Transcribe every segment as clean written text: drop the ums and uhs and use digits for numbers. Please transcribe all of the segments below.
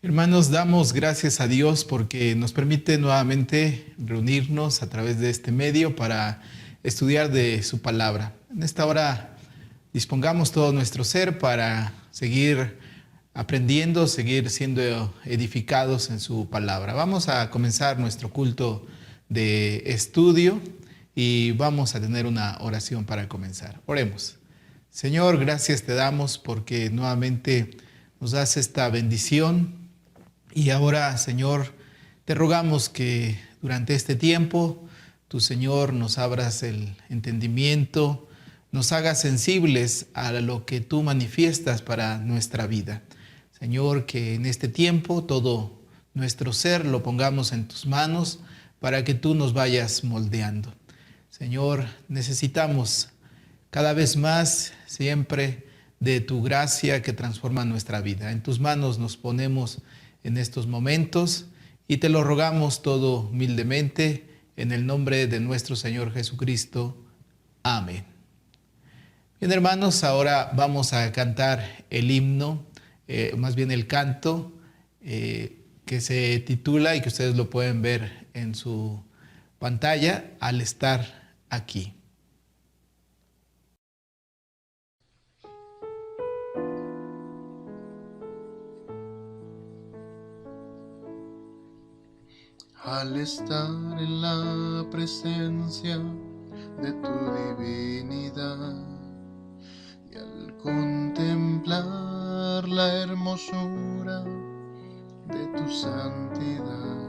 Hermanos, damos gracias a Dios porque nos permite nuevamente reunirnos a través de este medio para estudiar de su palabra. En esta hora dispongamos todo nuestro ser para seguir aprendiendo, seguir siendo edificados en su palabra. Vamos a comenzar nuestro culto de estudio y vamos a tener una oración para comenzar. Oremos. Señor, gracias te damos porque nuevamente nos das esta bendición. Y ahora, Señor, te rogamos que durante este tiempo, tu Señor, nos abras el entendimiento, nos hagas sensibles a lo que tú manifiestas para nuestra vida. Señor, que en este tiempo todo nuestro ser lo pongamos en tus manos para que tú nos vayas moldeando. Señor, necesitamos cada vez más, siempre, de tu gracia que transforma nuestra vida. En tus manos nos ponemos en estos momentos y te lo rogamos todo humildemente en el nombre de nuestro Señor Jesucristo. Amén. Bien, hermanos, ahora vamos a cantar el himno, más bien el canto que se titula y que ustedes lo pueden ver en su pantalla, Al estar aquí. Al estar en la presencia de tu divinidad y al contemplar la hermosura de tu santidad,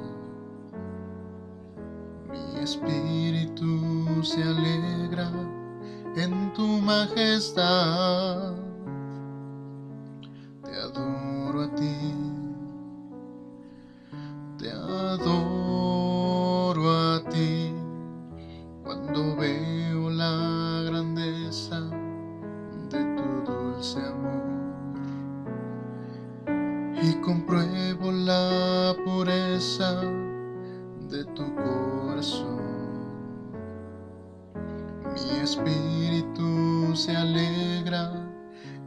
mi espíritu se alegra en tu majestad. Te adoro a ti. Te adoro a ti cuando veo la grandeza de tu dulce amor y compruebo la pureza de tu corazón. Mi espíritu se alegra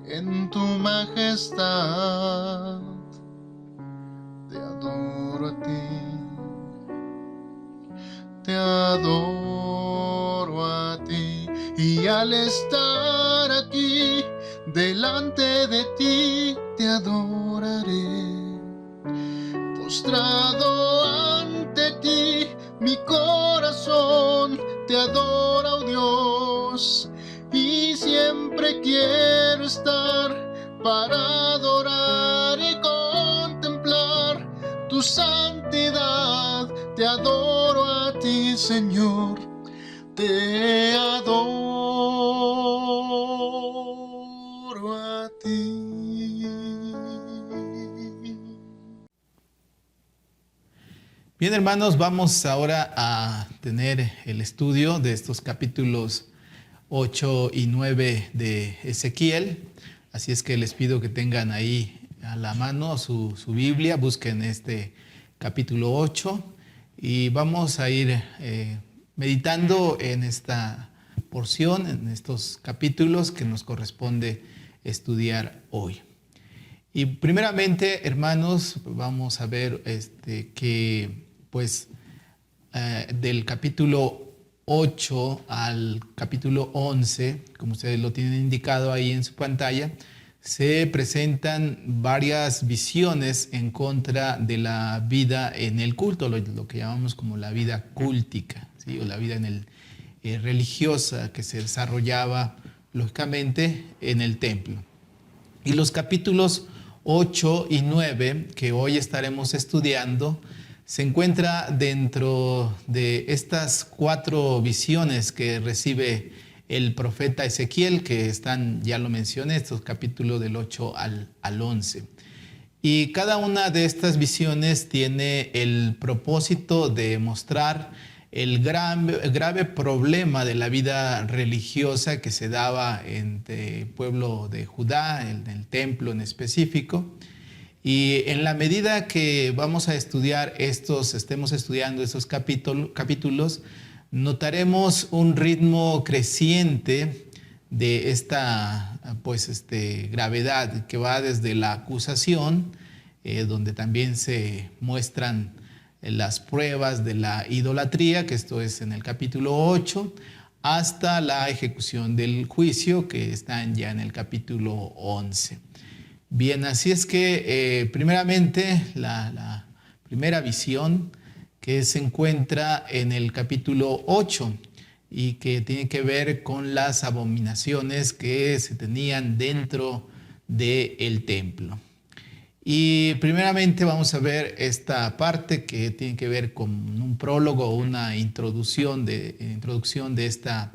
en tu majestad. Te adoro a ti, te adoro a ti, y al estar aquí delante de ti te adoraré. Postrado ante ti mi corazón te adora, oh Dios, y siempre quiero estar para adorar y contemplar tu santidad. Te adoro a ti, Señor, te adoro a ti. Bien, hermanos, vamos ahora a tener el estudio de estos capítulos 8 y 9 de Ezequiel. Así es que les pido que tengan ahí a la mano su Biblia, busquen este capítulo 8 y vamos a ir meditando en esta porción, en estos capítulos que nos corresponde estudiar hoy. Y primeramente, hermanos, vamos a ver que pues del capítulo 8 al capítulo 11, como ustedes lo tienen indicado ahí en su pantalla, se presentan varias visiones en contra de la vida en el culto, lo que llamamos como la vida cúltica, ¿sí? O la vida religiosa que se desarrollaba lógicamente en el templo. Y los capítulos 8 y 9 que hoy estaremos estudiando se encuentra dentro de estas 4 visiones que recibe el profeta Ezequiel, que están, ya lo mencioné, estos capítulos del 8 al 11. Y cada una de estas visiones tiene el propósito de mostrar el grave problema de la vida religiosa que se daba en el pueblo de Judá, en el templo en específico. Y en la medida que vamos a estudiar estemos estudiando estos capítulos, notaremos un ritmo creciente de esta gravedad que va desde la acusación donde también se muestran las pruebas de la idolatría, que esto es en el capítulo 8, hasta la ejecución del juicio, que están ya en el capítulo 11. Bien, así es que primeramente la primera visión que se encuentra en el capítulo 8 y que tiene que ver con las abominaciones que se tenían dentro del templo. Y primeramente vamos a ver esta parte que tiene que ver con un prólogo, una introducción de esta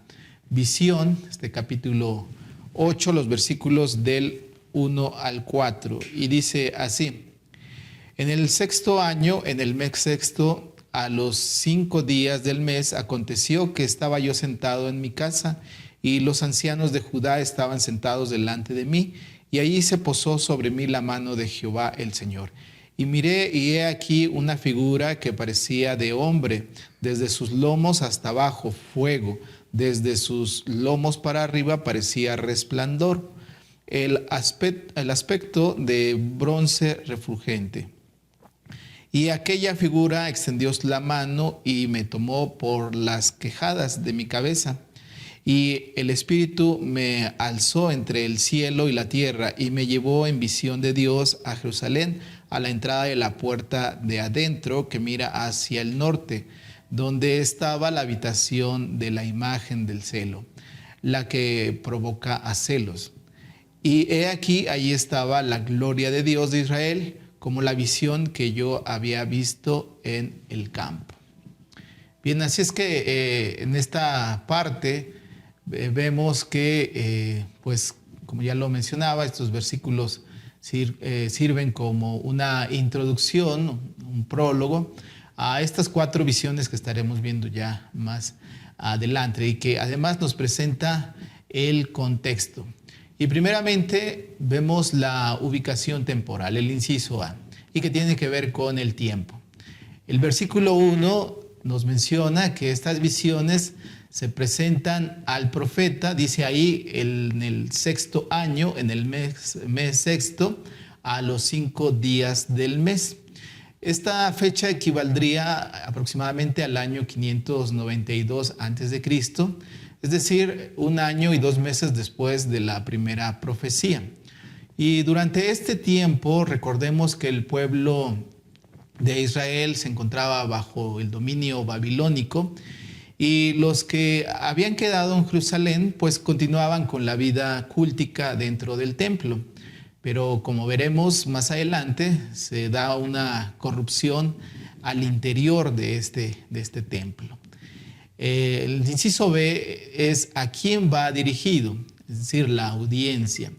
visión, este capítulo 8, los versículos del 1 al 4. Y dice así: en el sexto año, en el mes sexto, a los 5 días del mes, aconteció que estaba yo sentado en mi casa, y los ancianos de Judá estaban sentados delante de mí, y allí se posó sobre mí la mano de Jehová el Señor. Y miré, y he aquí una figura que parecía de hombre, desde sus lomos hasta abajo fuego, desde sus lomos para arriba parecía resplandor, el aspecto de bronce refulgente. Y aquella figura extendió la mano y me tomó por las quejadas de mi cabeza. Y el Espíritu me alzó entre el cielo y la tierra y me llevó en visión de Dios a Jerusalén, a la entrada de la puerta de adentro que mira hacia el norte, donde estaba la habitación de la imagen del celo, la que provoca a celos. Y he aquí, allí estaba la gloria de Dios de Israel, como la visión que yo había visto en el campo. Bien, así es que en esta parte vemos que, pues, como ya lo mencionaba, estos versículos sirven como una introducción, un prólogo a estas 4 visiones que estaremos viendo ya más adelante y que además nos presenta el contexto. Y primeramente vemos la ubicación temporal, el inciso A, y que tiene que ver con el tiempo. El versículo 1 nos menciona que estas visiones se presentan al profeta, dice ahí, en el sexto año, en el mes sexto, a los 5 días del mes. Esta fecha equivaldría aproximadamente al año 592 a.C., es decir, 1 año y 2 meses después de la primera profecía. Y durante este tiempo, recordemos que el pueblo de Israel se encontraba bajo el dominio babilónico, y los que habían quedado en Jerusalén pues continuaban con la vida cúltica dentro del templo. Pero como veremos más adelante, se da una corrupción al interior de este templo. El inciso B es a quién va dirigido, es decir, la audiencia.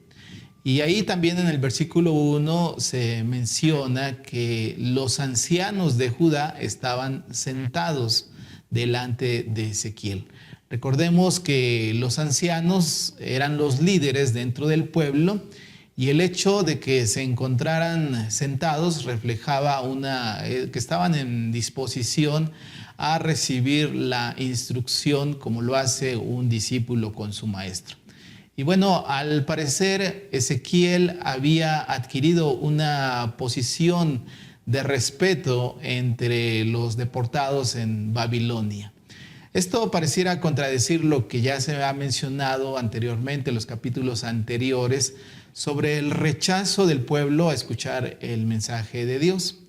Y ahí también en el versículo 1 se menciona que los ancianos de Judá estaban sentados delante de Ezequiel. Recordemos que los ancianos eran los líderes dentro del pueblo, y el hecho de que se encontraran sentados reflejaba que estaban en disposición a recibir la instrucción como lo hace un discípulo con su maestro. Y bueno, al parecer Ezequiel había adquirido una posición de respeto entre los deportados en Babilonia. Esto pareciera contradecir lo que ya se ha mencionado anteriormente en los capítulos anteriores sobre el rechazo del pueblo a escuchar el mensaje de Dios.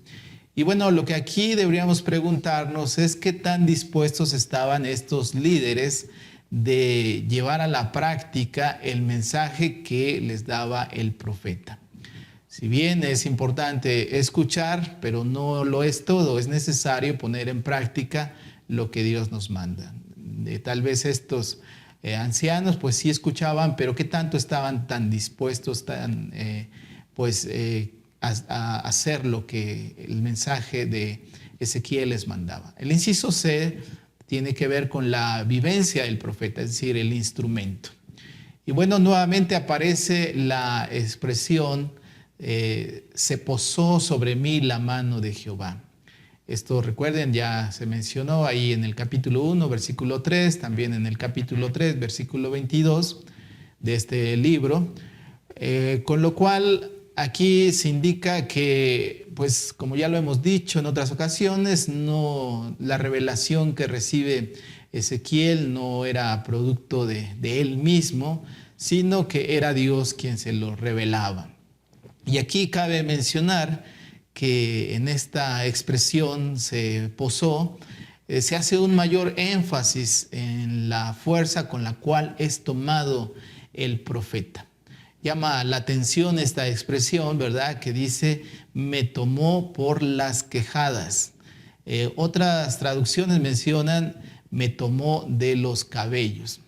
Y bueno, lo que aquí deberíamos preguntarnos es qué tan dispuestos estaban estos líderes de llevar a la práctica el mensaje que les daba el profeta. Si bien es importante escuchar, pero no lo es todo, es necesario poner en práctica lo que Dios nos manda. Tal vez estos ancianos pues sí escuchaban, pero qué tanto estaban tan dispuestos a hacer lo que el mensaje de Ezequiel les mandaba. El inciso C tiene que ver con la vivencia del profeta, es decir, el instrumento. Y bueno, nuevamente aparece la expresión se posó sobre mí la mano de Jehová. Esto, recuerden, ya se mencionó ahí en el capítulo 1, versículo 3, también en el capítulo 3, versículo 22 de este libro, con lo cual aquí se indica que, pues como ya lo hemos dicho en otras ocasiones, la revelación que recibe Ezequiel no era producto de él mismo, sino que era Dios quien se lo revelaba. Y aquí cabe mencionar que en esta expresión se hace un mayor énfasis en la fuerza con la cual es tomado el profeta. Llama la atención esta expresión, ¿verdad? Que dice, me tomó por las quejadas. Otras traducciones mencionan, me tomó de los cabellos.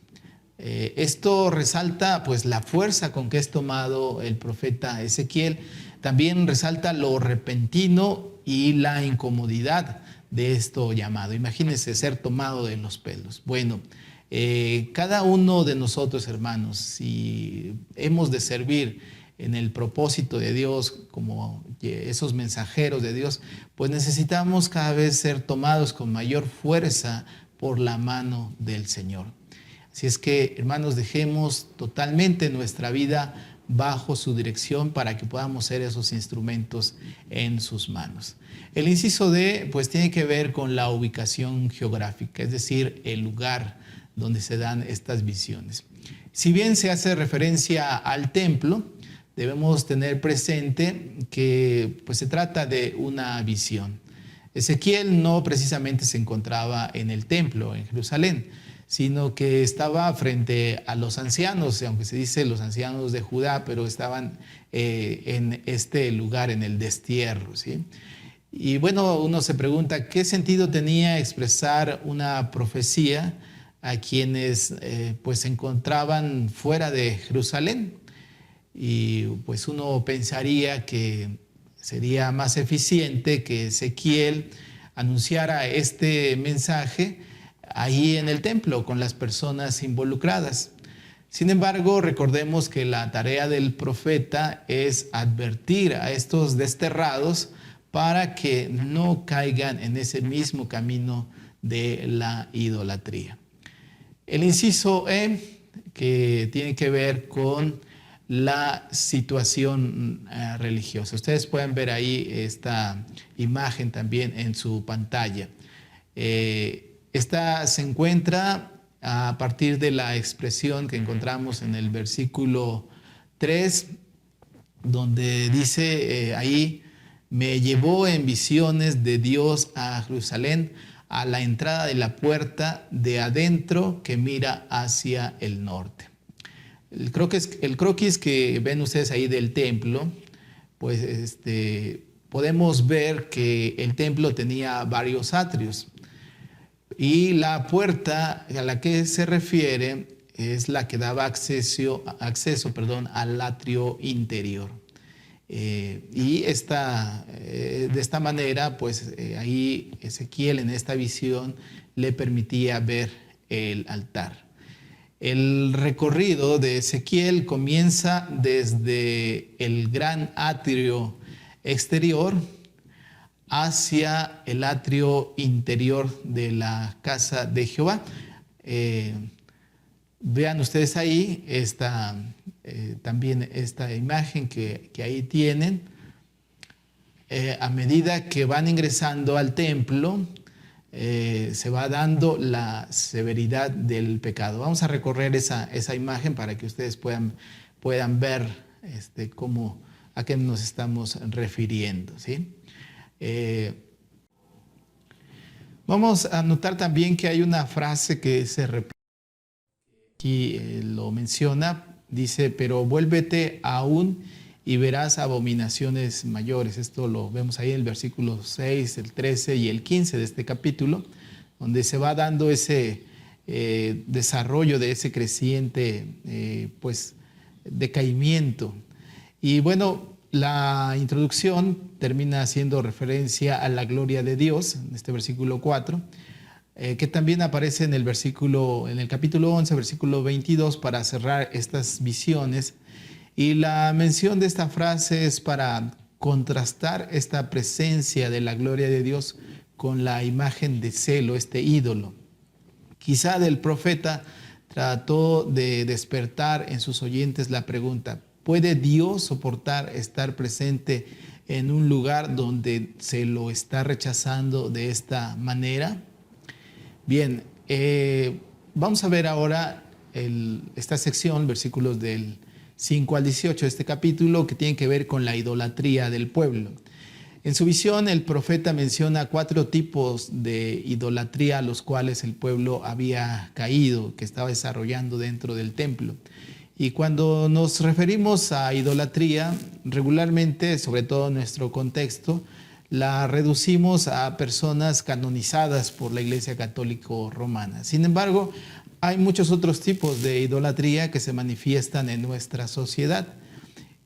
Esto resalta pues la fuerza con que es tomado el profeta Ezequiel. También resalta lo repentino y la incomodidad de esto llamado. Imagínense ser tomado de los pelos. Bueno, cada uno de nosotros, hermanos, si hemos de servir en el propósito de Dios como esos mensajeros de Dios, pues necesitamos cada vez ser tomados con mayor fuerza por la mano del Señor. Así es que, hermanos, dejemos totalmente nuestra vida bajo su dirección para que podamos ser esos instrumentos en sus manos. El inciso D, pues tiene que ver con la ubicación geográfica, es decir, el lugar donde se dan estas visiones. Si bien se hace referencia al templo, debemos tener presente que pues, se trata de una visión. Ezequiel no precisamente se encontraba en el templo, en Jerusalén, sino que estaba frente a los ancianos, aunque se dice los ancianos de Judá, pero estaban en este lugar, en el destierro, ¿sí? Y bueno, uno se pregunta, ¿qué sentido tenía expresar una profecía a quienes pues se encontraban fuera de Jerusalén? Y pues uno pensaría que sería más eficiente que Ezequiel anunciara este mensaje ahí en el templo con las personas involucradas. Sin embargo, recordemos que la tarea del profeta es advertir a estos desterrados para que no caigan en ese mismo camino de la idolatría. El inciso E, que tiene que ver con la situación religiosa. Ustedes pueden ver ahí esta imagen también en su pantalla. Esta se encuentra a partir de la expresión que encontramos en el versículo 3, donde dice ahí, me llevó en visiones de Dios a Jerusalén, a la entrada de la puerta de adentro que mira hacia el norte. El croquis que ven ustedes ahí del templo, pues podemos ver que el templo tenía varios atrios. Y la puerta a la que se refiere es la que daba acceso al atrio interior. Y de esta manera, pues ahí Ezequiel en esta visión le permitía ver el altar. El recorrido de Ezequiel comienza desde el gran atrio exterior hacia el atrio interior de la casa de Jehová. Vean ustedes ahí también esta imagen que ahí tienen. A medida que van ingresando al templo, se va dando la severidad del pecado. Vamos a recorrer esa imagen para que ustedes puedan ver a qué nos estamos refiriendo, ¿sí? Vamos a notar también que hay una frase que se repite. Aquí lo menciona, dice, pero vuélvete aún y verás abominaciones mayores. Esto lo vemos ahí en el versículo 6, el 13 y el 15 de este capítulo, donde se va dando ese desarrollo de ese creciente decaimiento. Y bueno, la introducción termina haciendo referencia a la gloria de Dios, en este versículo 4, que también aparece en el capítulo 11, versículo 22, para cerrar estas visiones. Y la mención de esta frase es para contrastar esta presencia de la gloria de Dios con la imagen de celo, este ídolo. Quizá del profeta trató de despertar en sus oyentes la pregunta, ¿Puede Dios soportar estar presente en un lugar donde se lo está rechazando de esta manera? Bien, vamos a ver ahora esta sección, versículos del 5 al 18 de este capítulo, que tiene que ver con la idolatría del pueblo. En su visión, el profeta menciona 4 tipos de idolatría a los cuales el pueblo había caído, que estaba desarrollando dentro del templo. Y cuando nos referimos a idolatría, regularmente, sobre todo en nuestro contexto, la reducimos a personas canonizadas por la Iglesia Católica Romana. Sin embargo, hay muchos otros tipos de idolatría que se manifiestan en nuestra sociedad.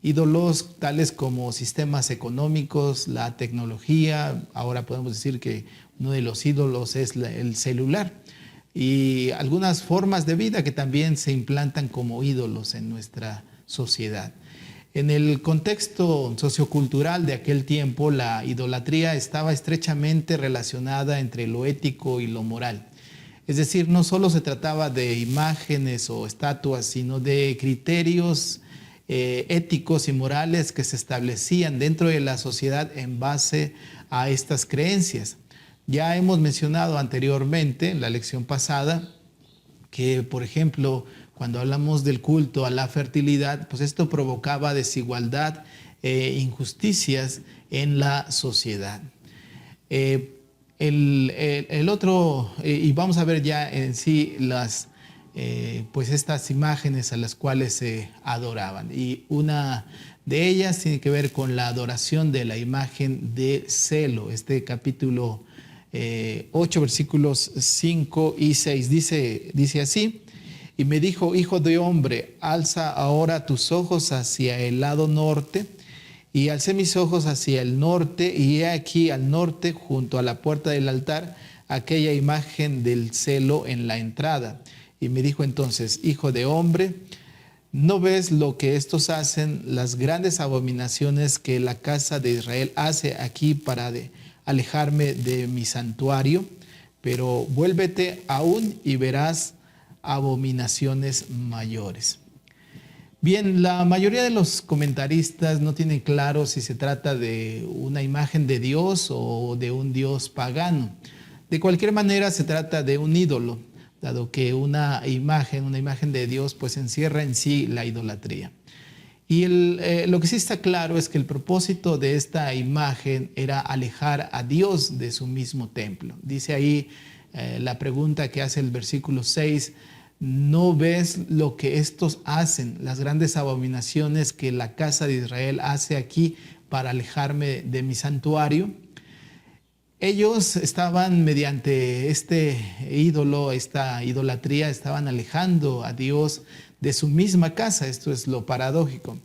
Ídolos tales como sistemas económicos, la tecnología. Ahora podemos decir que uno de los ídolos es el celular, y algunas formas de vida que también se implantan como ídolos en nuestra sociedad. En el contexto sociocultural de aquel tiempo, la idolatría estaba estrechamente relacionada entre lo ético y lo moral. Es decir, no solo se trataba de imágenes o estatuas, sino de criterios éticos y morales que se establecían dentro de la sociedad en base a estas creencias. Ya hemos mencionado anteriormente en la lección pasada que, por ejemplo, cuando hablamos del culto a la fertilidad, pues esto provocaba desigualdad e injusticias en la sociedad. El otro, y vamos a ver ya en sí pues estas imágenes a las cuales se adoraban. Y una de ellas tiene que ver con la adoración de la imagen de Celo. Este capítulo 8, versículos 5 y 6, dice así: y me dijo, hijo de hombre, alza ahora tus ojos hacia el lado norte. Y alcé mis ojos hacia el norte, y he aquí al norte, junto a la puerta del altar, aquella imagen del Celo en la entrada. Y me dijo entonces, hijo de hombre, ¿no ves lo que estos hacen, las grandes abominaciones que la casa de Israel hace aquí para alejarme de mi santuario? Pero vuélvete aún y verás abominaciones mayores. Bien, la mayoría de los comentaristas no tienen claro si se trata de una imagen de Dios o de un Dios pagano. De cualquier manera, se trata de un ídolo, dado que una imagen de Dios, pues encierra en sí la idolatría. Y lo que sí está claro es que el propósito de esta imagen era alejar a Dios de su mismo templo. Dice ahí la pregunta que hace el versículo 6, ¿no ves lo que estos hacen, las grandes abominaciones que la casa de Israel hace aquí para alejarme de mi santuario? Ellos estaban, mediante este ídolo, esta idolatría, estaban alejando a Dios de su misma casa. Esto es lo paradójico.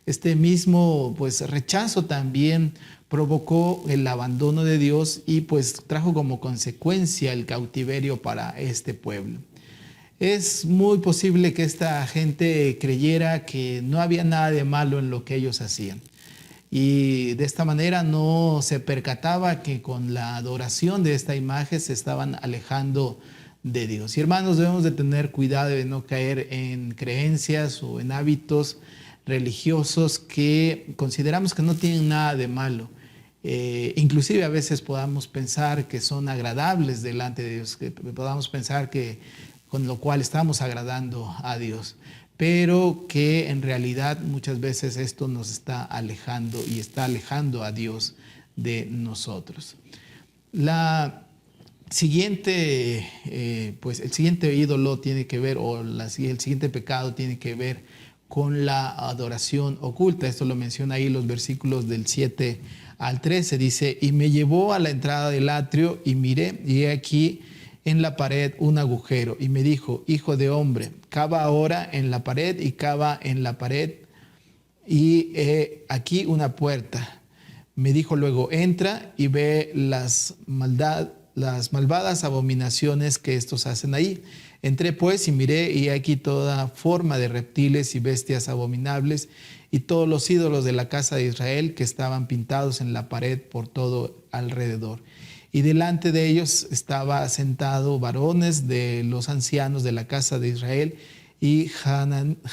Este mismo pues rechazo también provocó el abandono de Dios y pues trajo como consecuencia el cautiverio para este pueblo. Es muy posible que esta gente creyera que no había nada de malo en lo que ellos hacían. Y de esta manera no se percataba que con la adoración de esta imagen se estaban alejando de Dios. Y hermanos, debemos de tener cuidado de no caer en creencias o en hábitos religiosos que consideramos que no tienen nada de malo. Inclusive a veces podamos pensar que son agradables delante de Dios, que podamos pensar que con lo cual estamos agradando a Dios, pero que en realidad muchas veces esto nos está alejando y está alejando a Dios de nosotros. El siguiente ídolo tiene que ver, el siguiente pecado tiene que ver con la adoración oculta. Esto lo menciona ahí los versículos del 7 al 13. Dice, y me llevó a la entrada del atrio y miré, y he aquí en la pared un agujero, y me dijo, hijo de hombre, cava ahora en la pared, y cava en la pared, y aquí una puerta. Me dijo luego, entra y ve las malvadas abominaciones que estos hacen ahí. Entré pues y miré, y aquí toda forma de reptiles y bestias abominables, y todos los ídolos de la casa de Israel que estaban pintados en la pared por todo alrededor. Y delante de ellos estaba sentado varones de los ancianos de la casa de Israel, y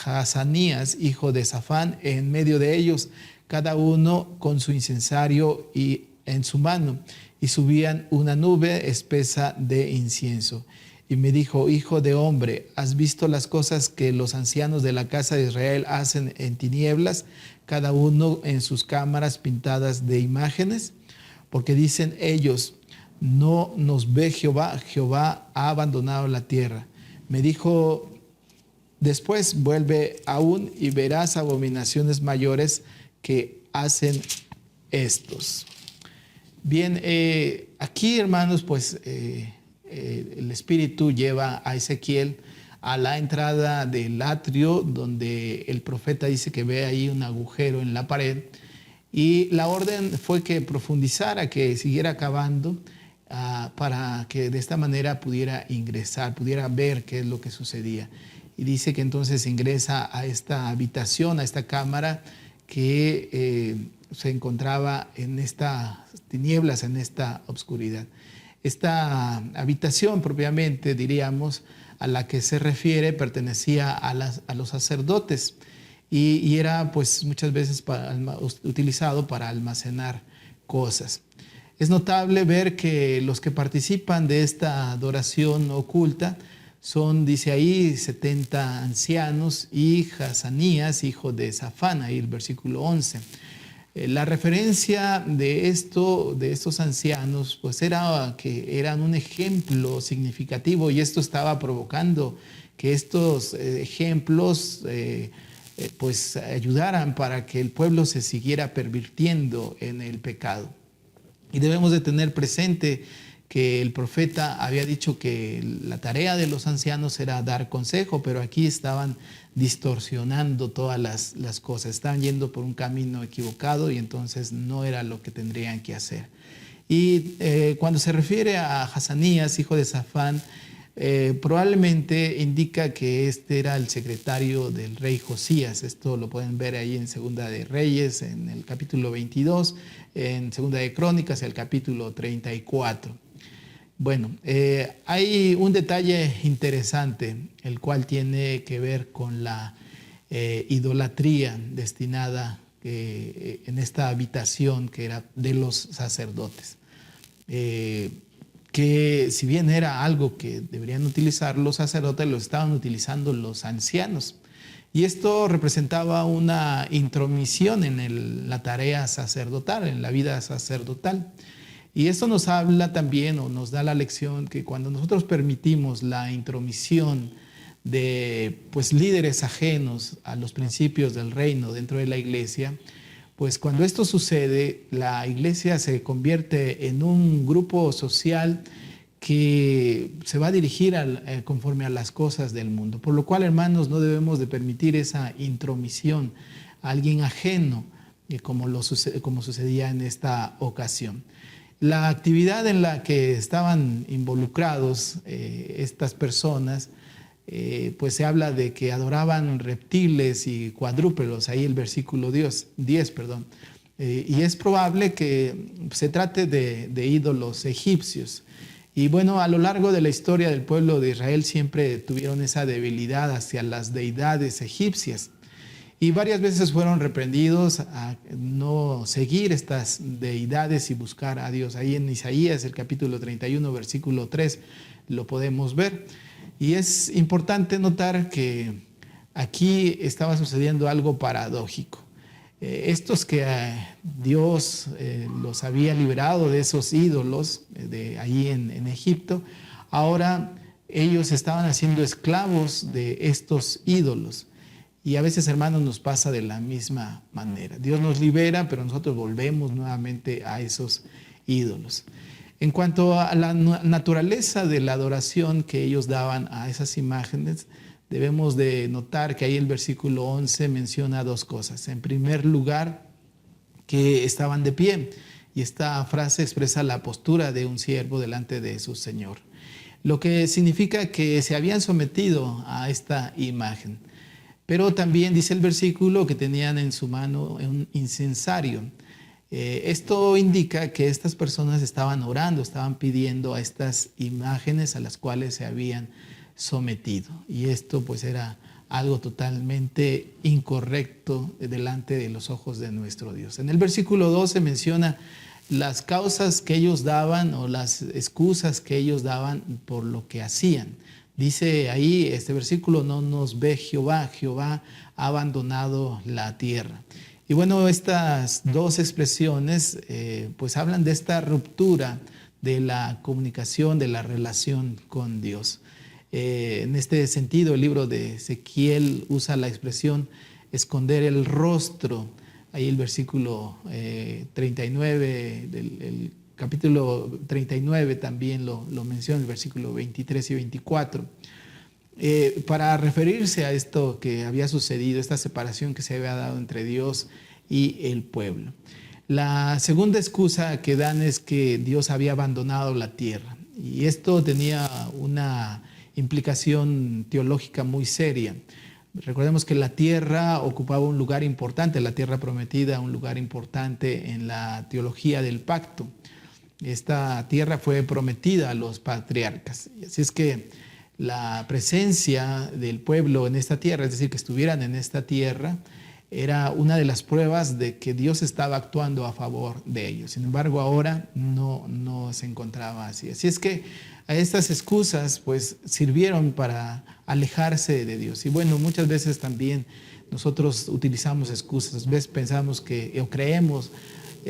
Hazanías, hijo de Safán, en medio de ellos, cada uno con su incensario y en su mano, y subían una nube espesa de incienso. Y me dijo: hijo de hombre, ¿has visto las cosas que los ancianos de la casa de Israel hacen en tinieblas, cada uno en sus cámaras pintadas de imágenes? Porque dicen ellos: no nos ve Jehová, Jehová ha abandonado la tierra. Me dijo después: vuelve aún y verás abominaciones mayores que hacen estos. Bien, aquí, hermanos, pues el Espíritu lleva a Ezequiel a la entrada del atrio, donde el profeta dice que ve ahí un agujero en la pared, y la orden fue que profundizara, que siguiera cavando, para que de esta manera pudiera ingresar, pudiera ver qué es lo que sucedía. Y dice que entonces ingresa a esta habitación, a esta cámara que se encontraba en estas tinieblas, en esta oscuridad. Esta habitación propiamente, diríamos, a la que se refiere, pertenecía a los sacerdotes y era pues muchas veces utilizado para almacenar cosas. Es notable ver que los que participan de esta adoración oculta son, dice ahí, 70 ancianos y Hazanías, hijo de Safán, ahí el versículo 11. La referencia de estos ancianos, pues era que eran un ejemplo significativo, y esto estaba provocando que estos ejemplos pues ayudaran para que el pueblo se siguiera pervirtiendo en el pecado. Y debemos de tener presente que el profeta había dicho que la tarea de los ancianos era dar consejo, pero aquí estaban distorsionando todas las cosas, estaban yendo por un camino equivocado y entonces no era lo que tendrían que hacer. Y cuando se refiere a Hazanías, hijo de Safán, probablemente indica que este era el secretario del rey Josías. Esto lo pueden ver ahí en Segunda de Reyes, en el capítulo 22, en Segunda de Crónicas, el capítulo 34. Bueno, hay un detalle interesante, el cual tiene que ver con la idolatría destinada en esta habitación que era de los sacerdotes. Que si bien era algo que deberían utilizar los sacerdotes, lo estaban utilizando los ancianos. Y esto representaba una intromisión en la tarea sacerdotal, en la vida sacerdotal. Y esto nos habla también, o nos da la lección, que cuando nosotros permitimos la intromisión de pues, líderes ajenos a los principios del reino dentro de la iglesia, pues cuando esto sucede, la iglesia se convierte en un grupo social que se va a dirigir conforme a las cosas del mundo. Por lo cual, hermanos, no debemos de permitir esa intromisión a alguien ajeno, como sucedía en esta ocasión. La actividad en la que estaban involucrados estas personas, pues se habla de que adoraban reptiles y cuadrúpedos, ahí el versículo 10, y es probable que se trate de ídolos egipcios. Y bueno, a lo largo de la historia del pueblo de Israel siempre tuvieron esa debilidad hacia las deidades egipcias. Y varias veces fueron reprendidos a no seguir estas deidades y buscar a Dios. Ahí en Isaías, el capítulo 31, versículo 3, lo podemos ver. Y es importante notar que aquí estaba sucediendo algo paradójico. Estos que Dios los había liberado de esos ídolos de ahí en Egipto, ahora ellos estaban haciendo esclavos de estos ídolos. Y a veces, hermanos, nos pasa de la misma manera. Dios nos libera, pero nosotros volvemos nuevamente a esos ídolos. En cuanto a la naturaleza de la adoración que ellos daban a esas imágenes, debemos de notar que ahí el versículo 11 menciona dos cosas. En primer lugar, que estaban de pie. Y esta frase expresa la postura de un siervo delante de su Señor. Lo que significa que se habían sometido a esta imagen. Pero también dice el versículo que tenían en su mano un incensario. Esto indica que estas personas estaban orando, estaban pidiendo a estas imágenes a las cuales se habían sometido. Y esto pues era algo totalmente incorrecto delante de los ojos de nuestro Dios. En el versículo 12 menciona las causas que ellos daban o las excusas que ellos daban por lo que hacían. Dice ahí este versículo: no nos ve Jehová, Jehová ha abandonado la tierra. Y bueno, estas dos expresiones pues hablan de esta ruptura de la comunicación, de la relación con Dios. En este sentido, el libro de Ezequiel usa la expresión esconder el rostro. Ahí el versículo 39 del capítulo 39 también lo menciona, el versículo 23 y 24. Para referirse a esto que había sucedido, esta separación que se había dado entre Dios y el pueblo. La segunda excusa que dan es que Dios había abandonado la tierra, y esto tenía una implicación teológica muy seria. Recordemos que la tierra ocupaba un lugar importante, la tierra prometida, un lugar importante en la teología del pacto. Esta tierra fue prometida a los patriarcas. Así es que la presencia del pueblo en esta tierra, es decir, que estuvieran en esta tierra, era una de las pruebas de que Dios estaba actuando a favor de ellos. Sin embargo, ahora no se encontraba así. Así es que estas excusas pues sirvieron para alejarse de Dios. Y bueno, muchas veces también nosotros utilizamos excusas. A veces pensamos que o creemos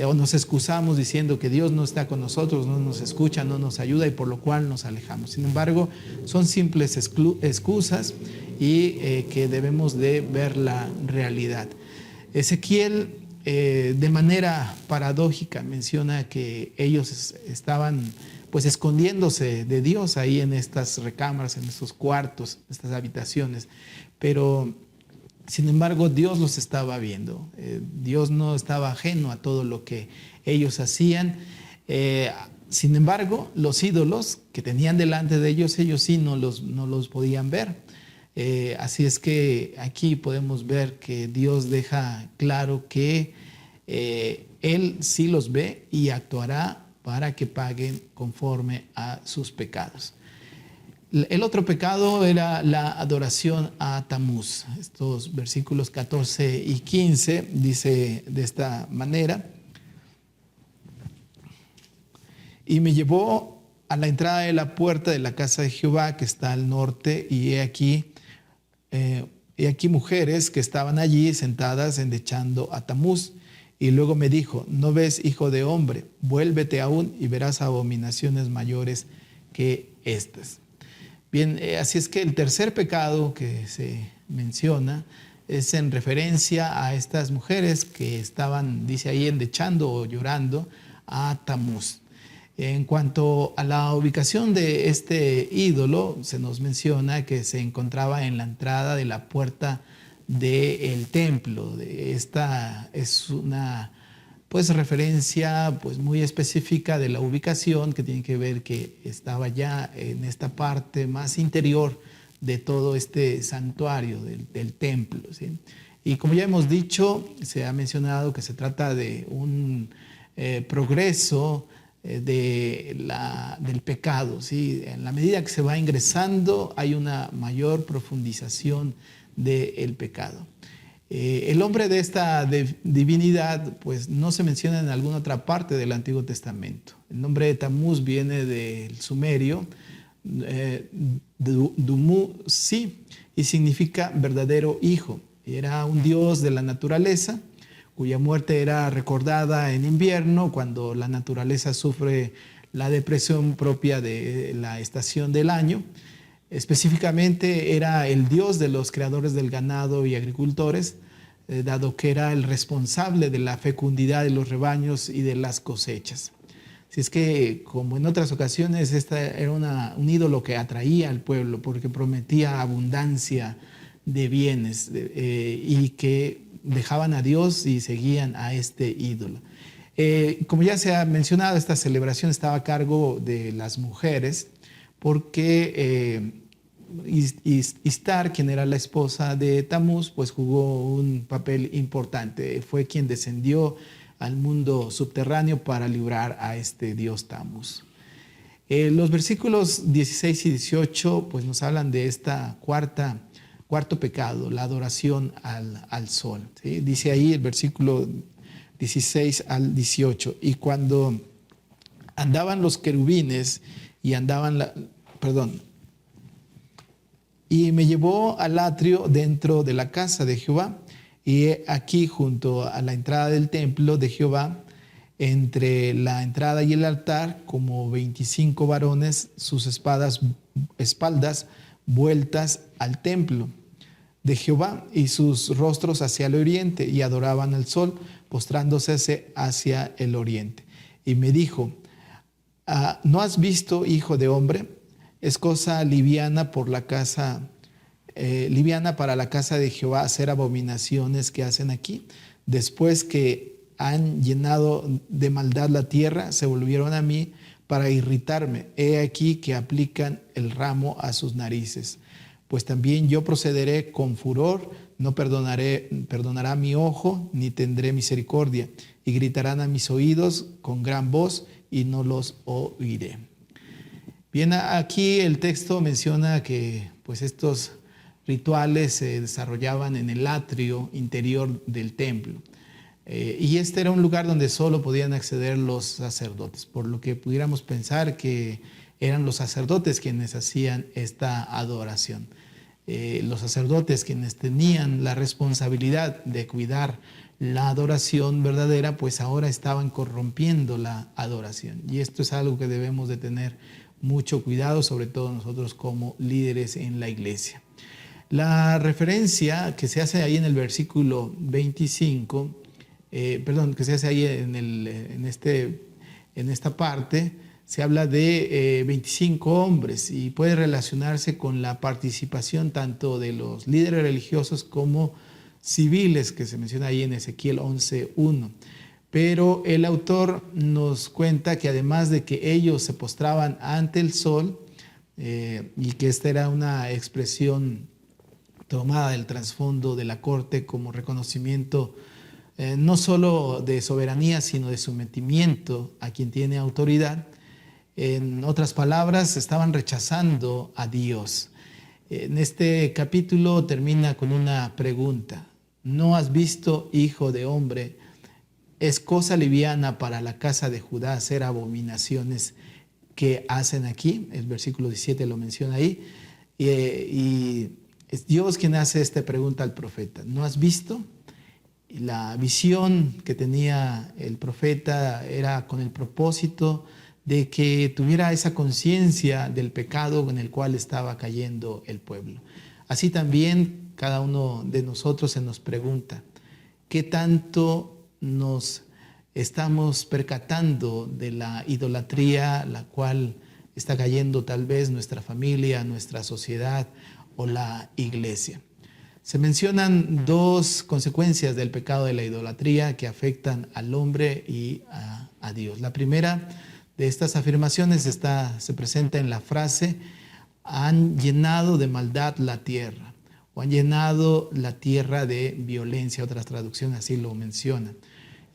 o nos excusamos diciendo que Dios no está con nosotros, no nos escucha, no nos ayuda, y por lo cual nos alejamos. Sin embargo, son simples excusas y que debemos de ver la realidad. Ezequiel de manera paradójica menciona que ellos estaban pues escondiéndose de Dios ahí en estas recámaras, en estos cuartos, en estas habitaciones, pero sin embargo Dios los estaba viendo. Dios no estaba ajeno a todo lo que ellos hacían. Sin embargo, los ídolos que tenían delante de ellos sí no los podían ver. Así es que aquí podemos ver que Dios deja claro que Él sí los ve y actuará para que paguen conforme a sus pecados. El otro pecado era la adoración a Tamuz. Estos versículos 14 y 15 dice de esta manera: y me llevó a la entrada de la puerta de la casa de Jehová que está al norte, y he aquí mujeres que estaban allí sentadas endechando a Tamuz. Y luego me dijo: ¿no ves, hijo de hombre? Vuélvete aún y verás abominaciones mayores que estas. Bien, así es que el tercer pecado que se menciona es en referencia a estas mujeres que estaban, dice ahí, endechando o llorando a Tamuz. En cuanto a la ubicación de este ídolo, se nos menciona que se encontraba en la entrada de la puerta del templo. Esta es una pues referencia pues muy específica de la ubicación, que tiene que ver que estaba ya en esta parte más interior de todo este santuario del templo, ¿sí? Y como ya hemos dicho, se ha mencionado que se trata de un progreso del pecado, ¿sí? En la medida que se va ingresando hay una mayor profundización del pecado. El nombre de esta divinidad pues no se menciona en alguna otra parte del Antiguo Testamento. El nombre de Tamuz viene del sumerio Dumu-Si, y significa verdadero hijo. Era un dios de la naturaleza, cuya muerte era recordada en invierno, cuando la naturaleza sufre la depresión propia de la estación del año. Específicamente era el dios de los creadores del ganado y agricultores, dado que era el responsable de la fecundidad de los rebaños y de las cosechas. Así es que, como en otras ocasiones, este era un ídolo que atraía al pueblo porque prometía abundancia de bienes y que dejaban a Dios y seguían a este ídolo. Como ya se ha mencionado, esta celebración estaba a cargo de las mujeres, porque Istar, quien era la esposa de Tamuz, pues jugó un papel importante. Fue quien descendió al mundo subterráneo para librar a este dios Tamuz. Los versículos 16 y 18 pues nos hablan de esta cuarta Cuarto pecado, la adoración al sol. ¿Sí? Dice ahí el versículo 16 al 18. Y cuando andaban los querubines y y me llevó al atrio dentro de la casa de Jehová, y aquí junto a la entrada del templo de Jehová, entre la entrada y el altar, como 25 varones, sus espaldas vueltas al templo de Jehová y sus rostros hacia el oriente, y adoraban al sol, postrándose hacia el oriente. Y me dijo: ¿no has visto, hijo de hombre? Es cosa liviana liviana para la casa de Jehová hacer abominaciones que hacen aquí. Después que han llenado de maldad la tierra, se volvieron a mí para irritarme. He aquí que aplican el ramo a sus narices. Pues también yo procederé con furor, no perdonará mi ojo, ni tendré misericordia. Y gritarán a mis oídos con gran voz, y no los oiré. Bien, aquí el texto menciona que pues estos rituales se desarrollaban en el atrio interior del templo. Y este era un lugar donde solo podían acceder los sacerdotes, por lo que pudiéramos pensar que eran los sacerdotes quienes hacían esta adoración. Los sacerdotes quienes tenían la responsabilidad de cuidar la adoración verdadera, pues ahora estaban corrompiendo la adoración. Y esto es algo que debemos de tener mucho cuidado, sobre todo nosotros como líderes en la iglesia. La referencia que se hace ahí en el versículo 25, que se hace ahí en esta parte, se habla de 25 hombres y puede relacionarse con la participación tanto de los líderes religiosos como civiles, que se menciona ahí en Ezequiel 11:1. Pero el autor nos cuenta que además de que ellos se postraban ante el sol, y que esta era una expresión tomada del trasfondo de la corte como reconocimiento no solo de soberanía, sino de sometimiento a quien tiene autoridad. En otras palabras, estaban rechazando a Dios. En este capítulo termina con una pregunta: ¿no has visto, hijo de hombre? Es cosa liviana para la casa de Judá hacer abominaciones que hacen aquí. El versículo 17 lo menciona ahí. Y es Dios quien hace esta pregunta al profeta: ¿no has visto? Y la visión que tenía el profeta era con el propósito de que tuviera esa conciencia del pecado en el cual estaba cayendo el pueblo. Así también cada uno de nosotros se nos pregunta: ¿qué tanto nos estamos percatando de la idolatría la cual está cayendo tal vez nuestra familia, nuestra sociedad o la iglesia? Se mencionan dos consecuencias del pecado de la idolatría que afectan al hombre y a Dios. La primera de estas afirmaciones se presenta en la frase: han llenado de maldad la tierra, o han llenado la tierra de violencia. Otras traducciones así lo mencionan.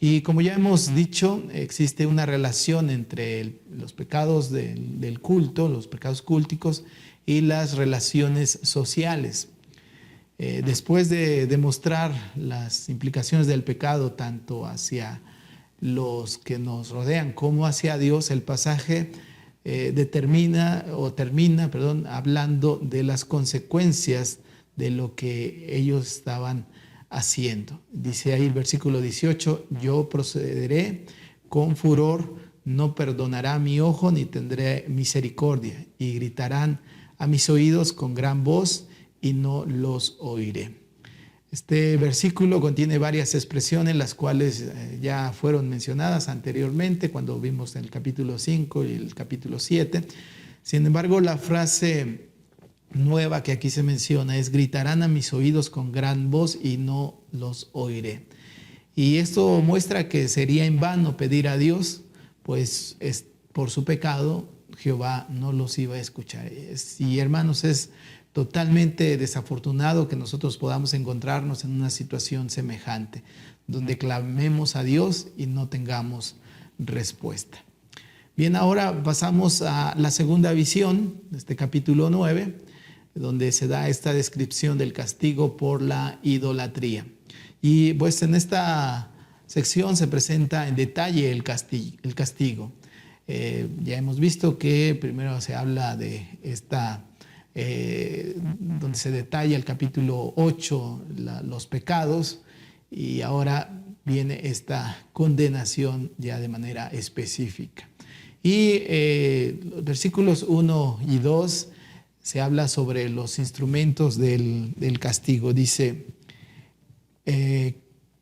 Y como ya hemos dicho, existe una relación entre los pecados del culto, los pecados cúlticos, y las relaciones sociales. Después de demostrar las implicaciones del pecado tanto hacia los que nos rodean como hacia Dios, el pasaje termina hablando de las consecuencias de lo que ellos estaban haciendo. Dice ahí el versículo 18: yo procederé con furor, no perdonará mi ojo, ni tendré misericordia, y gritarán a mis oídos con gran voz, y no los oiré. Este versículo contiene varias expresiones, las cuales ya fueron mencionadas anteriormente cuando vimos en el capítulo 5 y el capítulo 7. Sin embargo, la frase nueva que aquí se menciona es: gritarán a mis oídos con gran voz y no los oiré. Y esto muestra que sería en vano pedir a Dios, pues por su pecado Jehová no los iba a escuchar. Y hermanos, es totalmente desafortunado que nosotros podamos encontrarnos en una situación semejante, donde clamemos a Dios y no tengamos respuesta. Bien, ahora pasamos a la segunda visión de este capítulo 9. donde se da esta descripción del castigo por la idolatría. Y pues en esta sección se presenta en detalle el castigo. Ya hemos visto que primero se habla de esta, donde se detalla el capítulo 8, los pecados, y ahora viene esta condenación ya de manera específica. Y los versículos 1 y 2 se habla sobre los instrumentos del castigo. Dice,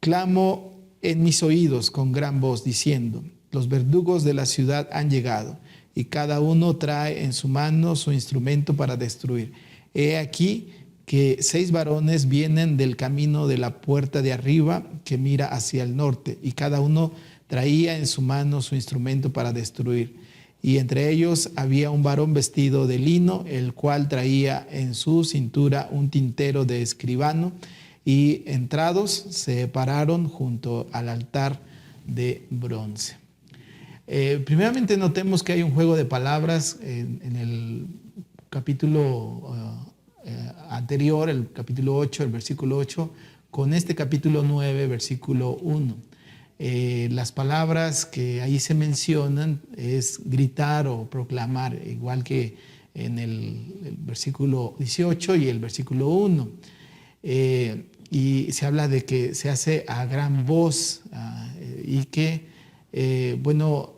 clamo en mis oídos con gran voz diciendo, los verdugos de la ciudad han llegado y cada uno trae en su mano su instrumento para destruir. He aquí que 6 varones vienen del camino de la puerta de arriba que mira hacia el norte y cada uno traía en su mano su instrumento para destruir. Y entre ellos había un varón vestido de lino, el cual traía en su cintura un tintero de escribano, y entrados se pararon junto al altar de bronce. Primeramente notemos que hay un juego de palabras en el capítulo anterior, el capítulo 8, el versículo 8, con este capítulo 9, versículo 1. Las palabras que ahí se mencionan es gritar o proclamar, igual que en el versículo 18 y el versículo 1. Y se habla de que se hace a gran voz y que, bueno,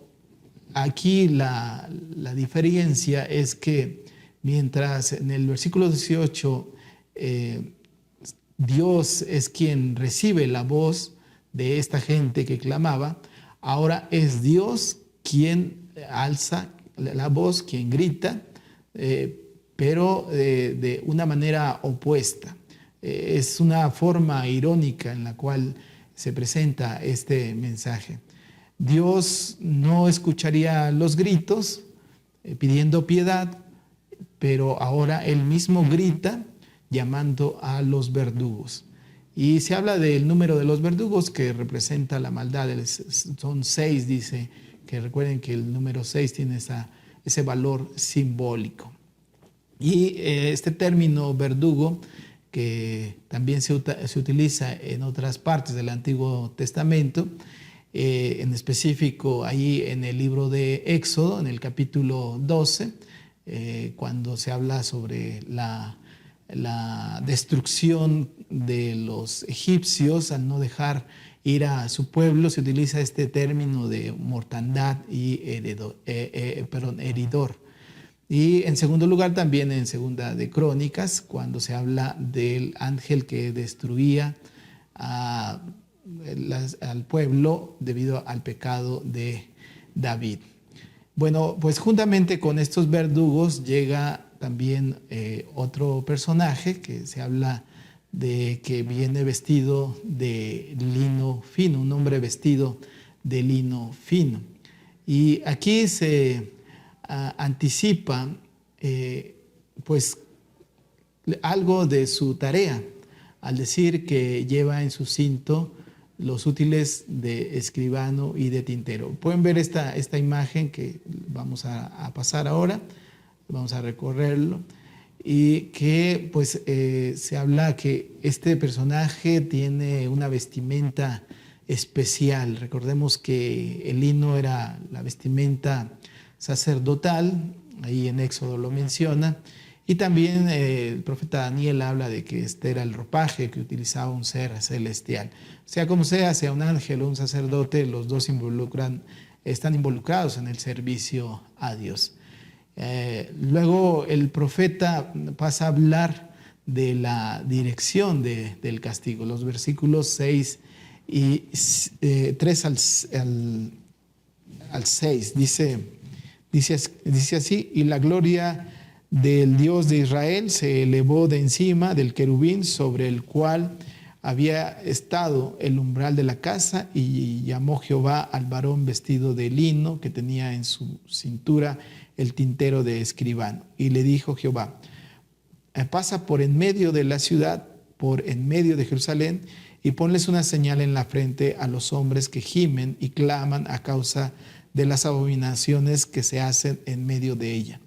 aquí la diferencia es que mientras en el versículo 18 Dios es quien recibe la voz de esta gente que clamaba, ahora es Dios quien alza la voz, quien grita, pero de una manera opuesta. Es una forma irónica en la cual se presenta este mensaje. Dios no escucharía los gritos pidiendo piedad, pero ahora Él mismo grita llamando a los verdugos. Y se habla del número de los verdugos que representa la maldad. Son 6, dice, que recuerden que el número 6 tiene ese valor simbólico. Y este término verdugo, que también se utiliza en otras partes del Antiguo Testamento, en específico ahí en el libro de Éxodo, en el capítulo 12, cuando se habla sobre la destrucción de los egipcios al no dejar ir a su pueblo, se utiliza este término de mortandad y heridor. Y en segundo lugar también en Segunda de Crónicas, cuando se habla del ángel que destruía al pueblo debido al pecado de David. Bueno, pues juntamente con estos verdugos llega también otro personaje que se habla de que viene vestido de lino fino, un hombre vestido de lino fino. Y aquí se anticipa pues algo de su tarea al decir que lleva en su cinto los útiles de escribano y de tintero. Pueden ver esta imagen que vamos a pasar ahora, vamos a recorrerlo, y que pues se habla que este personaje tiene una vestimenta especial. Recordemos que el lino era la vestimenta sacerdotal, ahí en Éxodo lo menciona, y también el profeta Daniel habla de que este era el ropaje que utilizaba un ser celestial. Sea como sea un ángel o un sacerdote, los dos están involucrados en el servicio a Dios. Luego el profeta pasa a hablar de la dirección del castigo. Los versículos 6 y 3 al 6 dice así: y la gloria del Dios de Israel se elevó de encima del querubín sobre el cual había estado el umbral de la casa, y llamó Jehová al varón vestido de lino que tenía en su cintura el tintero de escribano. Y le dijo Jehová: pasa por en medio de la ciudad, por en medio de Jerusalén, y ponles una señal en la frente a los hombres que gimen y claman a causa de las abominaciones que se hacen en medio de ella.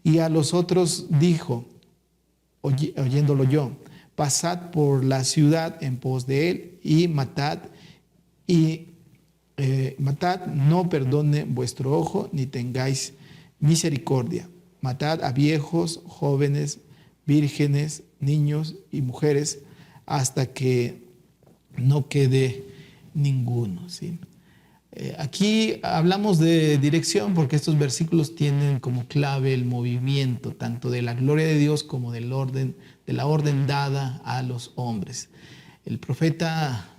Y a los otros dijo: oyéndolo yo. Pasad por la ciudad en pos de él y matad, no perdone vuestro ojo, ni tengáis misericordia. Matad a viejos, jóvenes, vírgenes, niños y mujeres, hasta que no quede ninguno, ¿sí? Aquí hablamos de dirección porque estos versículos tienen como clave el movimiento tanto de la gloria de Dios como de la orden dada a los hombres. El profeta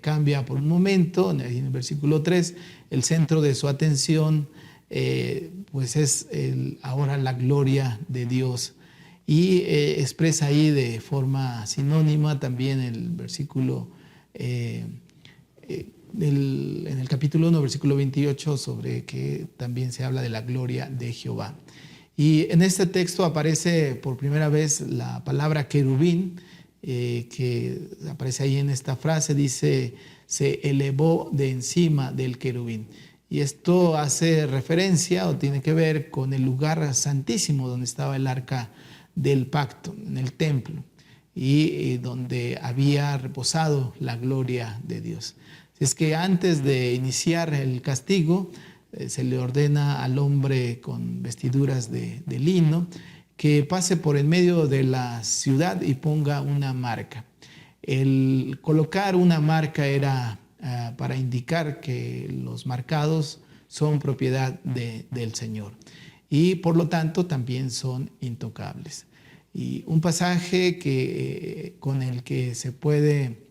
cambia por un momento, en el versículo 3, el centro de su atención pues es ahora la gloria de Dios, y expresa ahí de forma sinónima también el versículo en el capítulo 1, versículo 28, sobre que también se habla de la gloria de Jehová. Y en este texto aparece por primera vez la palabra querubín, que aparece ahí en esta frase, dice, se elevó de encima del querubín. Y esto hace referencia o tiene que ver con el lugar santísimo donde estaba el arca del pacto, en el templo, y donde había reposado la gloria de Dios. Es que antes de iniciar el castigo, se le ordena al hombre con vestiduras de lino que pase por en medio de la ciudad y ponga una marca. El colocar una marca era para indicar que los marcados son propiedad del Señor y por lo tanto también son intocables. Y un pasaje con el que se puede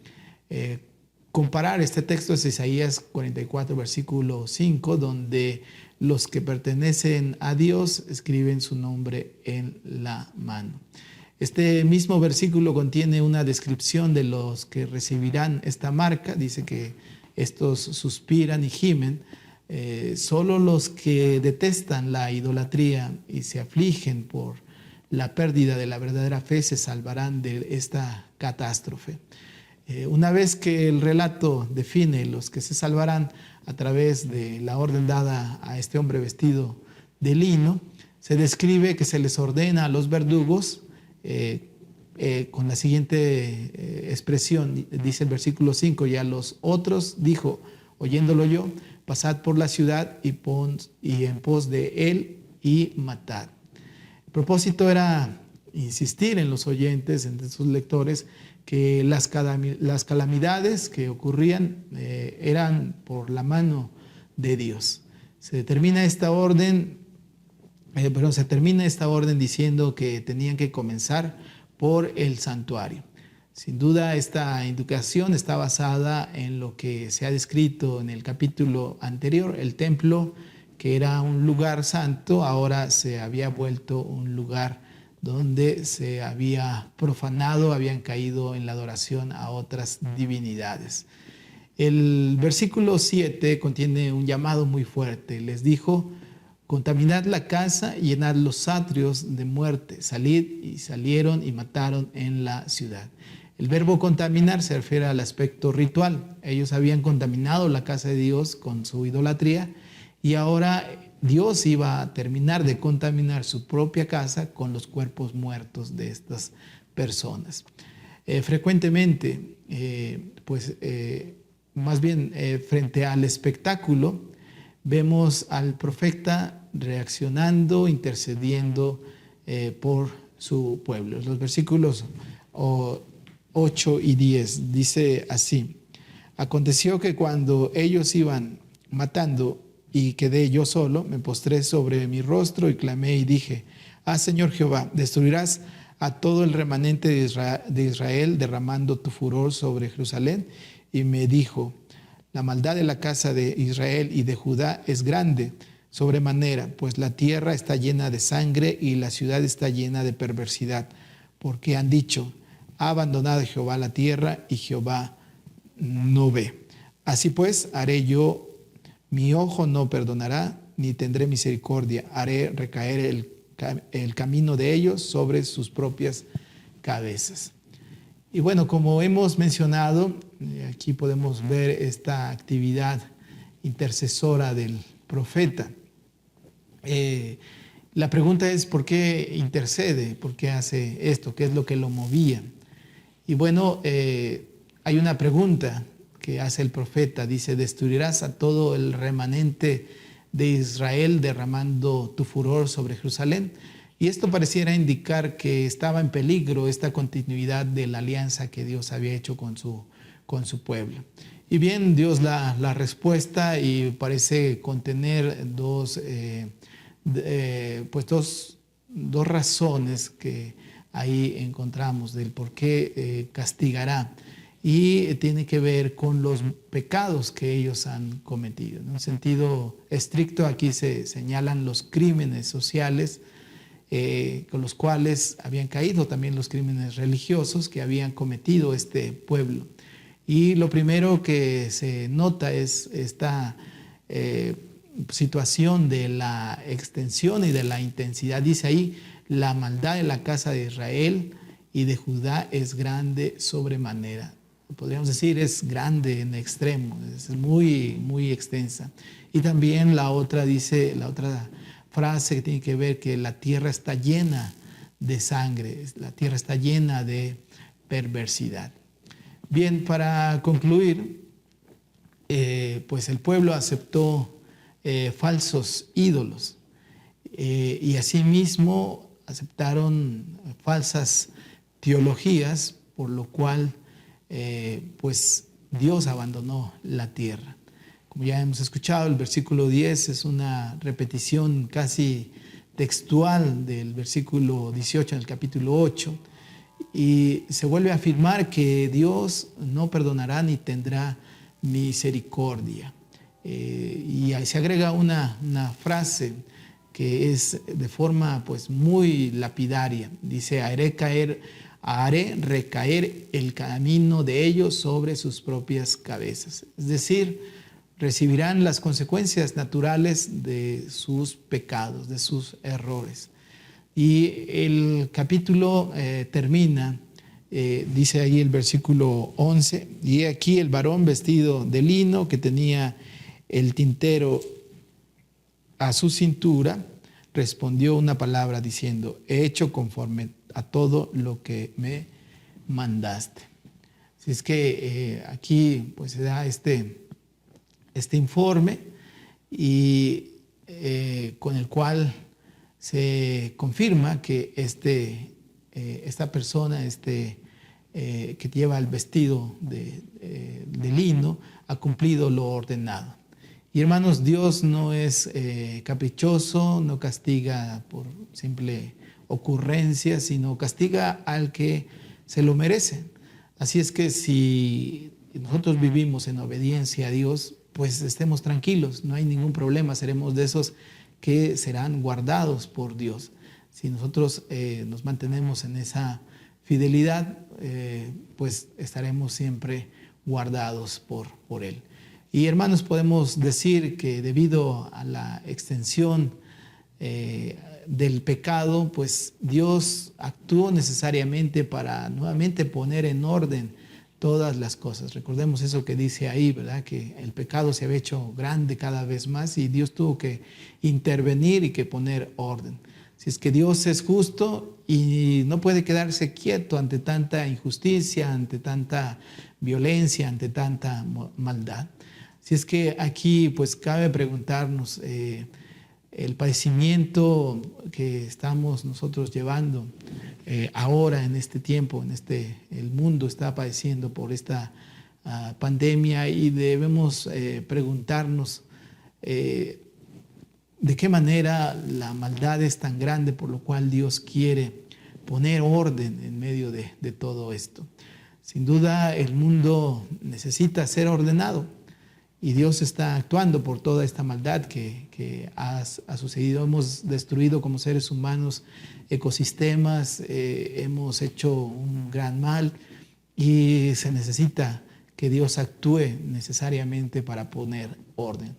comparar este texto es Isaías 44, versículo 5, donde los que pertenecen a Dios escriben su nombre en la mano. Este mismo versículo contiene una descripción de los que recibirán esta marca. Dice que estos suspiran y gimen. Solo los que detestan la idolatría y se afligen por la pérdida de la verdadera fe se salvarán de esta catástrofe. Una vez que el relato define los que se salvarán a través de la orden dada a este hombre vestido de lino, se describe que se les ordena a los verdugos con la siguiente expresión, dice el versículo 5, y a los otros dijo, oyéndolo yo, pasad por la ciudad y en pos de él y matad. El propósito era insistir en los oyentes, en sus lectores, que las calamidades que ocurrían eran por la mano de Dios. Se termina esta orden diciendo que tenían que comenzar por el santuario. Sin duda esta indicación está basada en lo que se ha descrito en el capítulo anterior. El templo, que era un lugar santo, ahora se había vuelto un lugar donde se había profanado, habían caído en la adoración a otras divinidades. El versículo 7 contiene un llamado muy fuerte. Les dijo, contaminad la casa y llenad los atrios de muerte. Salid, y salieron y mataron en la ciudad. El verbo contaminar se refiere al aspecto ritual. Ellos habían contaminado la casa de Dios con su idolatría y ahora Dios iba a terminar de contaminar su propia casa con los cuerpos muertos de estas personas. Frecuentemente, frente al espectáculo, vemos al profeta reaccionando, intercediendo por su pueblo. Los versículos 8 y 10 dice así: aconteció que cuando ellos iban matando y quedé yo solo, me postré sobre mi rostro y clamé y dije, Señor Jehová, destruirás a todo el remanente de Israel derramando tu furor sobre Jerusalén. Y me dijo, la maldad de la casa de Israel y de Judá es grande sobremanera, pues la tierra está llena de sangre y la ciudad está llena de perversidad, porque han dicho, ha abandonado Jehová la tierra y Jehová no ve. Así pues, haré yo, mi ojo no perdonará, ni tendré misericordia, haré recaer el camino de ellos sobre sus propias cabezas. Y bueno, como hemos mencionado, aquí podemos ver esta actividad intercesora del profeta. La pregunta es ¿por qué intercede? ¿Por qué hace esto? ¿Qué es lo que lo movía? Y bueno, hay una pregunta que hace el profeta. Dice, destruirás a todo el remanente de Israel derramando tu furor sobre Jerusalén. Y esto pareciera indicar que estaba en peligro esta continuidad de la alianza que Dios había hecho con su pueblo. Y bien, Dios la respuesta y parece contener dos razones que ahí encontramos del por qué castigará. Y tiene que ver con los pecados que ellos han cometido. En un sentido estricto, aquí se señalan los crímenes sociales con los cuales habían caído, también los crímenes religiosos que habían cometido este pueblo. Y lo primero que se nota es esta situación de la extensión y de la intensidad. Dice ahí, la maldad de la casa de Israel y de Judá es grande sobremanera. Podríamos decir es grande en extremo, es muy, muy extensa. Y también la otra frase que tiene que ver que la tierra está llena de sangre, la tierra está llena de perversidad. Bien, para concluir, pues el pueblo aceptó falsos ídolos y asimismo aceptaron falsas teologías, por lo cual pues Dios abandonó la tierra. Como ya hemos escuchado, el versículo 10 es una repetición casi textual del versículo 18 en el capítulo 8 y se vuelve a afirmar que Dios no perdonará ni tendrá misericordia. Y ahí se agrega una frase que es de forma pues muy lapidaria. Dice, haré recaer el camino de ellos sobre sus propias cabezas. Es decir, recibirán las consecuencias naturales de sus pecados, de sus errores. Y el capítulo termina, dice ahí el versículo 11, y aquí el varón vestido de lino que tenía el tintero a su cintura, respondió una palabra diciendo, he hecho conforme a todo lo que me mandaste. Así es que aquí pues se da este informe y con el cual se confirma que esta persona que lleva el vestido de lino ha cumplido lo ordenado. Y hermanos, Dios no es caprichoso, no castiga por simple ocurrencia, sino castiga al que se lo merece. Así es que si nosotros vivimos en obediencia a Dios, pues estemos tranquilos, no hay ningún problema, seremos de esos que serán guardados por Dios. Si nosotros nos mantenemos en esa fidelidad, pues estaremos siempre guardados por Él. Y hermanos, podemos decir que debido a la extensión del pecado, pues Dios actuó necesariamente para nuevamente poner en orden todas las cosas. Recordemos eso que dice ahí, ¿verdad? Que el pecado se había hecho grande cada vez más y Dios tuvo que intervenir y que poner orden. Si es que Dios es justo y no puede quedarse quieto ante tanta injusticia, ante tanta violencia, ante tanta maldad. Si es que aquí pues cabe preguntarnos el padecimiento que estamos nosotros llevando ahora en este tiempo, el mundo está padeciendo por esta pandemia y debemos preguntarnos de qué manera la maldad es tan grande por lo cual Dios quiere poner orden en medio de todo esto. Sin duda el mundo necesita ser ordenado. Y Dios está actuando por toda esta maldad que ha sucedido. Hemos destruido como seres humanos ecosistemas, hemos hecho un gran mal y se necesita que Dios actúe necesariamente para poner orden.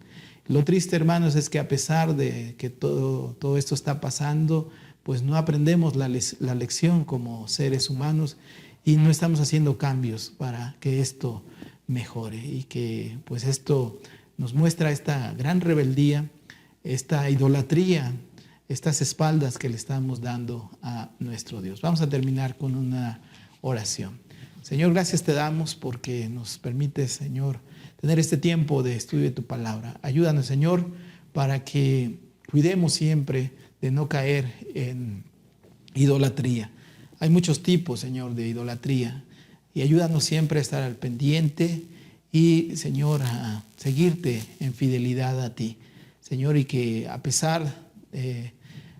Lo triste, hermanos, es que a pesar de que todo esto está pasando, pues no aprendemos la lección como seres humanos y no estamos haciendo cambios para que esto mejore y que pues esto nos muestra esta gran rebeldía, esta idolatría estas espaldas que le estamos dando a nuestro Dios. Vamos a terminar con una oración. Señor, gracias te damos porque nos permites, Señor, tener este tiempo de estudio de tu palabra. Ayúdanos, Señor, para que cuidemos siempre de no caer en idolatría. Hay muchos tipos, Señor, de idolatría. Y ayúdanos siempre a estar al pendiente y, Señor, a seguirte en fidelidad a ti. Señor, y que a pesar,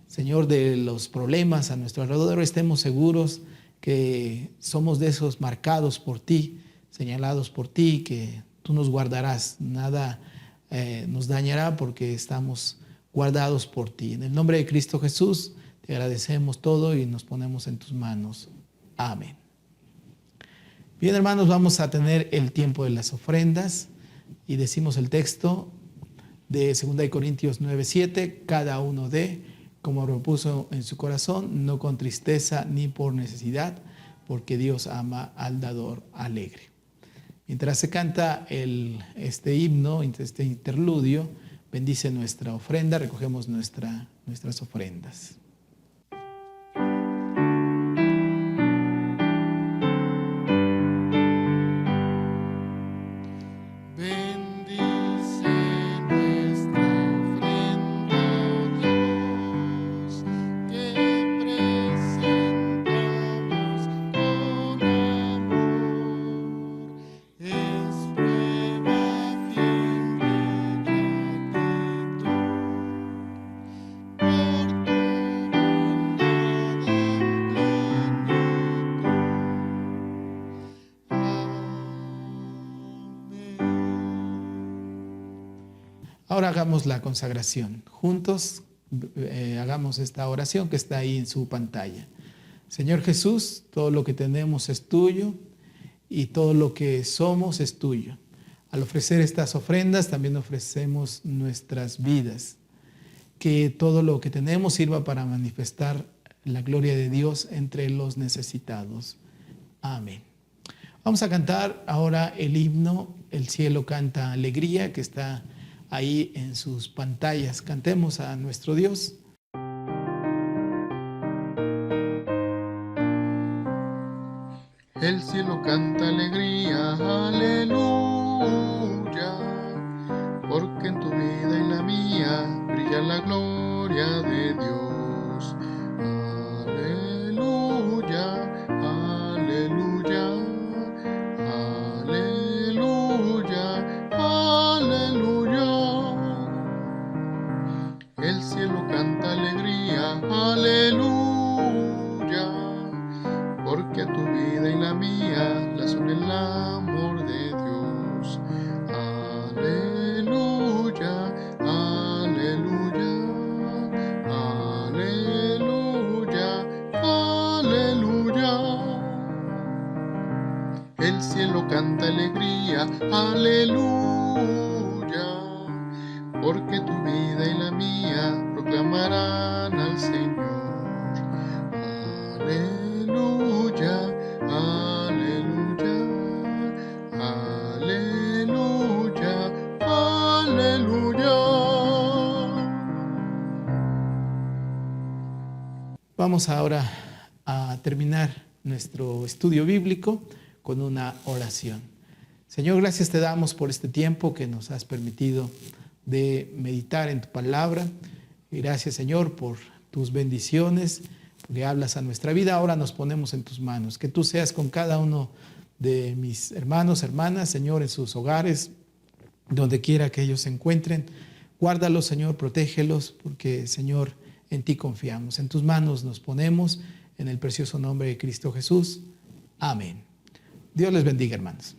Señor, de los problemas a nuestro alrededor, estemos seguros que somos de esos marcados por ti, señalados por ti, que tú nos guardarás. Nada nos dañará porque estamos guardados por ti. En el nombre de Cristo Jesús, te agradecemos todo y nos ponemos en tus manos. Amén. Bien, hermanos, vamos a tener el tiempo de las ofrendas y decimos el texto de 2 Corintios 9:7, cada uno dé como propuso en su corazón, no con tristeza ni por necesidad, porque Dios ama al dador alegre. Mientras se canta este himno, este interludio, bendice nuestra ofrenda, recogemos nuestras ofrendas. Ahora hagamos la consagración. Juntos hagamos esta oración que está ahí en su pantalla. Señor Jesús, todo lo que tenemos es tuyo y todo lo que somos es tuyo. Al ofrecer estas ofrendas también ofrecemos nuestras vidas. Que todo lo que tenemos sirva para manifestar la gloria de Dios entre los necesitados. Amén. Vamos a cantar ahora el himno El cielo canta alegría, que está ahí en sus pantallas. Cantemos a nuestro Dios. El cielo canta alegría, aleluya, porque en tu vida y la mía brilla la gloria de Dios. Aleluya, aleluya, aleluya, aleluya. El cielo canta alegría, aleluya, porque a tu vida y la mía las une el amor de Dios. Aleluya, aleluya, aleluya, aleluya. El cielo canta alegría, aleluya, porque tu vida y la mía proclamarán al Señor. Aleluya, aleluya, aleluya, aleluya. Vamos ahora a terminar nuestro estudio bíblico con una oración. Señor, gracias te damos por este tiempo que nos has permitido de meditar en tu palabra. Y gracias, Señor, por tus bendiciones, porque hablas a nuestra vida. Ahora nos ponemos en tus manos. Que tú seas con cada uno de mis hermanos, hermanas, Señor, en sus hogares, donde quiera que ellos se encuentren. Guárdalos, Señor, protégelos, porque, Señor, en ti confiamos. En tus manos nos ponemos, en el precioso nombre de Cristo Jesús. Amén. Dios les bendiga, hermanos.